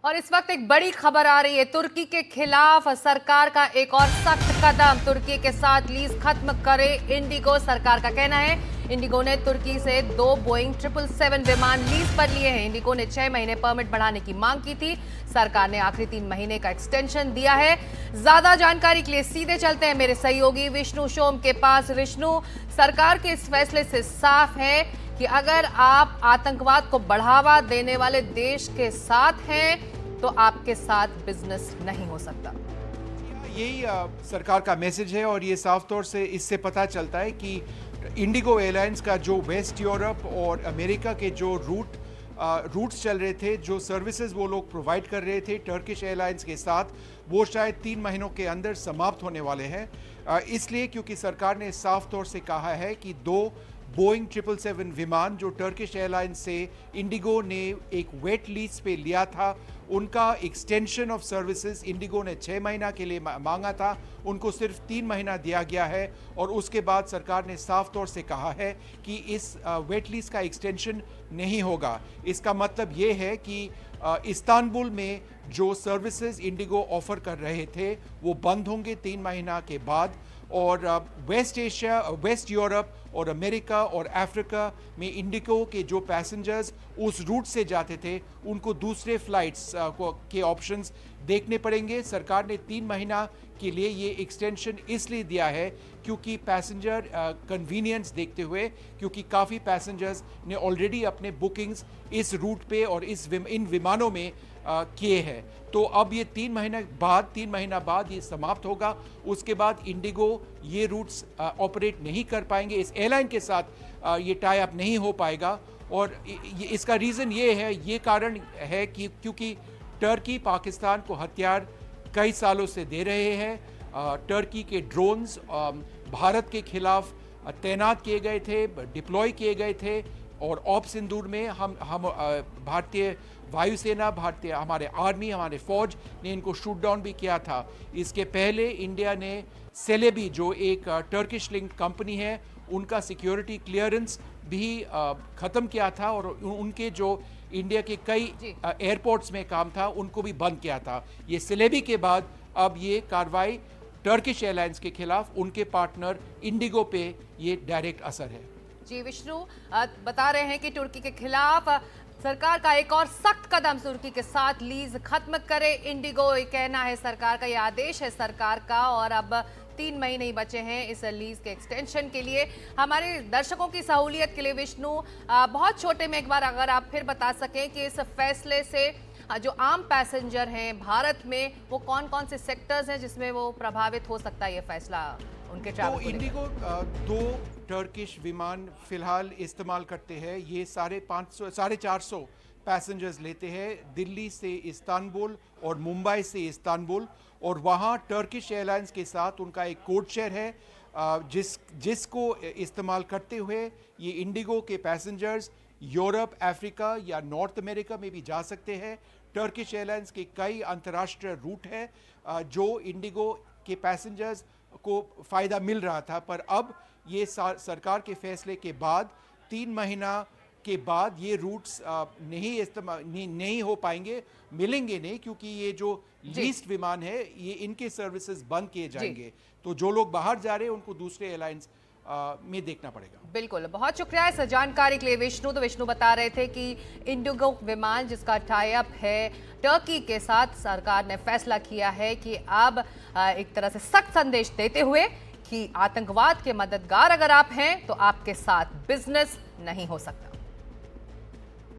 और इस वक्त एक बड़ी खबर आ रही है। तुर्की के खिलाफ सरकार का एक और सख्त कदम। तुर्की के साथ लीज खत्म करे इंडिगो। सरकार का कहना है इंडिगो ने तुर्की से 2 बोइंग 777 विमान लीज पर लिए हैं। इंडिगो ने 6 महीने परमिट बढ़ाने की मांग की थी। सरकार ने आखिरी 3 महीने का एक्सटेंशन दिया है। ज्यादा जानकारी के लिए सीधे चलते हैं मेरे सहयोगी विष्णु सोम के पास। विष्णु, सरकार के इस फैसले से साफ है कि अगर आप आतंकवाद को बढ़ावा देने वाले देश के साथ हैं तो आपके साथ बिजनेस नहीं हो सकता। यही सरकार का मैसेज है और ये साफ तौर से इससे पता चलता है कि इंडिगो एयरलाइंस का जो वेस्ट यूरोप और अमेरिका के जो रूट्स चल रहे थे, जो सर्विसेज वो लोग प्रोवाइड कर रहे थे टर्किश एयरलाइंस के साथ, वो शायद 3 महीनों के अंदर समाप्त होने वाले हैं। इसलिए क्योंकि सरकार ने साफ तौर से कहा है कि 2 बोइंग 777 विमान जो टर्किश एयरलाइंस से इंडिगो ने एक वेट लीज पे लिया था, उनका एक्सटेंशन ऑफ सर्विसेज इंडिगो ने 6 महीना के लिए मांगा था, उनको सिर्फ 3 महीना दिया गया है। और उसके बाद सरकार ने साफ तौर से कहा है कि इस वेट लीज का एक्सटेंशन नहीं होगा। इसका मतलब ये है कि इस्तांबुल में जो सर्विसेज इंडिगो ऑफर कर रहे थे वो बंद होंगे 3 महीना के बाद। और वेस्ट एशिया, वेस्ट यूरोप और अमेरिका और अफ्रीका में इंडिगो के जो पैसेंजर्स उस रूट से जाते थे उनको दूसरे फ्लाइट्स के ऑप्शंस देखने पड़ेंगे। सरकार ने 3 महीना के लिए ये एक्सटेंशन इसलिए दिया है क्योंकि पैसेंजर कन्वीनियंस देखते हुए, क्योंकि काफ़ी पैसेंजर्स ने ऑलरेडी अपने बुकिंग्स इस रूट पे और इन विमानों में किए हैं। तो अब ये 3 महीना बाद ये समाप्त होगा। उसके बाद इंडिगो ये रूट्स ऑपरेट नहीं कर पाएंगे, इस एयरलाइन के साथ ये टाई अप नहीं हो पाएगा। और इसका रीज़न ये कारण है कि क्योंकि टर्की पाकिस्तान को हथियार कई सालों से दे रहे हैं। टर्की के ड्रोन्स भारत के खिलाफ तैनात किए गए थे, डिप्लॉय किए गए थे। और ऑप सिंदूर में हम भारतीय वायुसेना, हमारे आर्मी, हमारे फौज ने इनको शूट डाउन भी किया था। इसके पहले इंडिया ने सेलेबी, जो एक टर्किश लिंक कंपनी है, उनका सिक्योरिटी क्लियरेंस भी ख़त्म किया था और उनके जो इंडिया के कई एयरपोर्ट्स में काम था उनको भी बंद किया था। ये सेलेबी के बाद अब ये कार्रवाई टर्किश एयरलाइंस के खिलाफ उनके पार्टनर इंडिगो पे ये डायरेक्ट असर है। जी विष्णु, बता रहे हैं कि तुर्की के खिलाफ सरकार का एक और सख्त कदम। तुर्की के साथ लीज खत्म करे इंडिगो, ये कहना है सरकार का, ये आदेश है सरकार का। और अब 3 महीने ही बचे हैं इस लीज के एक्सटेंशन के लिए। हमारे दर्शकों की सहूलियत के लिए विष्णु, बहुत छोटे में एक बार अगर आप फिर बता सकें कि इस फैसले से जो आम पैसेंजर हैं भारत में, वो कौन कौन से सेक्टर्स हैं जिसमें वो प्रभावित हो सकता है ये फैसला उनके ट्रैवल को? इंडिगो 2 टर्किश विमान फिलहाल इस्तेमाल करते हैं। ये 450 पैसेंजर्स लेते हैं दिल्ली से इस्तांबुल और मुंबई से इस्तांबुल। और वहाँ टर्किश एयरलाइंस के साथ उनका एक कोड शेयर है जिसको इस्तेमाल करते हुए ये इंडिगो के पैसेंजर्स यूरोप, अफ्रीका या नॉर्थ अमेरिका में भी जा सकते हैं। टर्किश एयरलाइंस के कई अंतर्राष्ट्रीय रूट हैं जो इंडिगो के पैसेंजर्स को फ़ायदा मिल रहा था। पर अब ये सरकार के फैसले के बाद 3 महीना के बाद ये रूट्स नहीं हो पाएंगे, मिलेंगे नहीं, क्योंकि ये जो लीस्ट विमान है ये इनके सर्विसेज बंद किए जाएंगे। तो जो लोग बाहर जा रहे हैं उनको दूसरे एयरलाइंस में देखना पड़ेगा। बिल्कुल, बहुत शुक्रिया इस जानकारी के लिए विष्णु। तो विष्णु बता रहे थे कि इंडिगो विमान जिसका टाई अप है टर्की के साथ, सरकार ने फैसला किया है कि अब एक तरह से सख्त संदेश देते हुए कि आतंकवाद के मददगार अगर आप हैं तो आपके साथ बिजनेस नहीं हो सकता।